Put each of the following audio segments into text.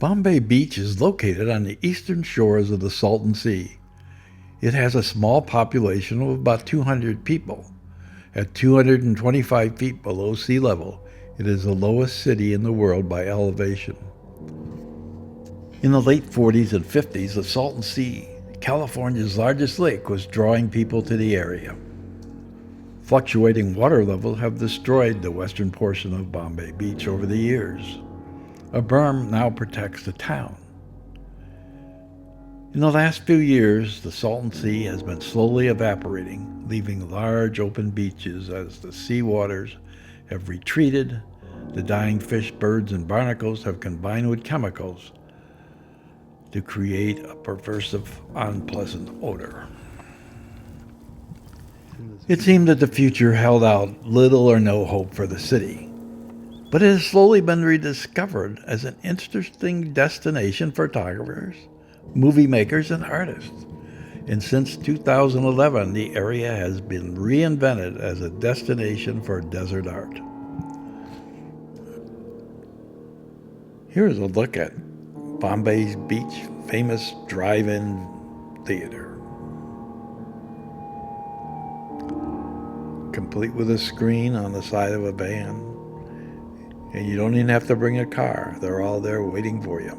Bombay Beach is located on the eastern shores of the Salton Sea. It has a small population of about 200 people. At 225 feet below sea level, it is the lowest city in the world by elevation. In the late 40s and 50s, the Salton Sea, California's largest lake, was drawing people to the area. Fluctuating water levels have destroyed the western portion of Bombay Beach over the years. A berm now protects the town. In the last few years, the Salton Sea has been slowly evaporating, leaving large open beaches as the sea waters have retreated. The dying fish, birds, and barnacles have combined with chemicals to create a pervasive, unpleasant odor. It seemed that the future held out little or no hope for the city, but it has slowly been rediscovered as an interesting destination for photographers, movie makers, and artists. And since 2011, the area has been reinvented as a destination for desert art. Here is a look at Bombay Beach famous drive-in theater, complete with a screen on the side of a van, and you don't even have to bring a car. They're all there waiting for you.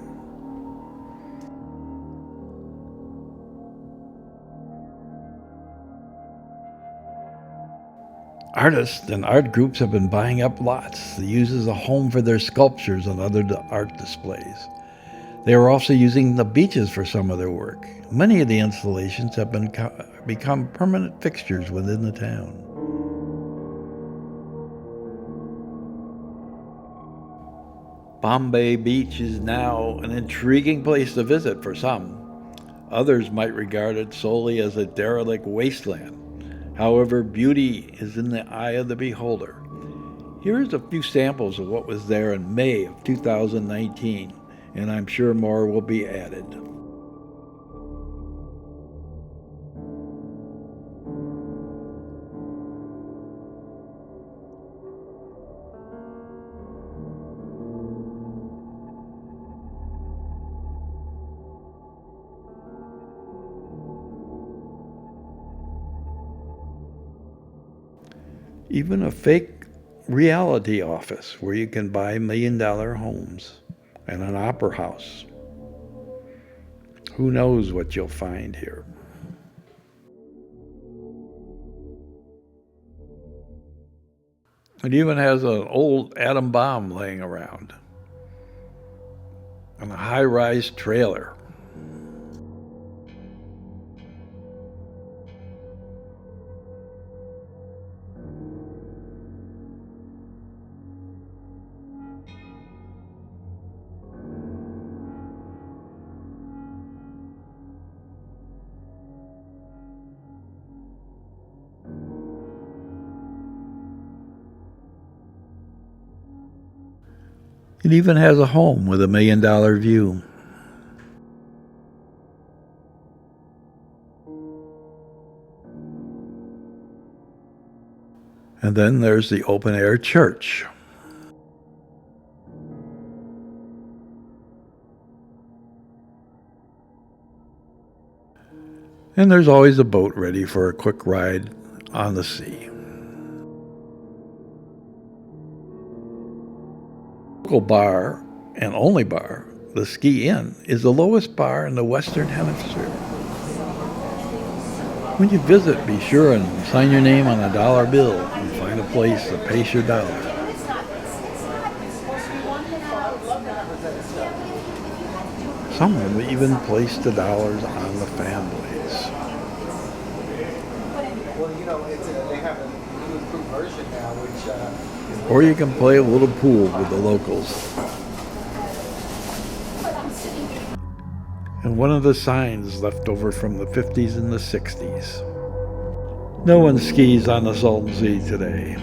Artists and art groups have been buying up lots to use as a home for their sculptures and other art displays. They are also using the beaches for some of their work. Many of the installations have become permanent fixtures within the town. Bombay Beach is now an intriguing place to visit for some. Others might regard it solely as a derelict wasteland. However, beauty is in the eye of the beholder. Here is a few samples of what was there in May of 2019, and I'm sure more will be added. Even a fake reality office where you can buy million-dollar homes, and an opera house. Who knows what you'll find here? It even has an old atom bomb laying around and a high-rise trailer. It even has a home with a million-dollar view. And then there's the open-air church. And there's always a boat ready for a quick ride on the sea. Local bar, and only bar, the Ski Inn, is the lowest bar in the Western Hemisphere. When you visit, be sure and sign your name on a dollar bill and find a place to place your dollar. Some have even placed the dollars on the fan blades. Well, you know, they have a new improved version now, which Or you can play a little pool with the locals. And one of the signs left over from the 50s and the 60s. No one skis on the Salton Sea today.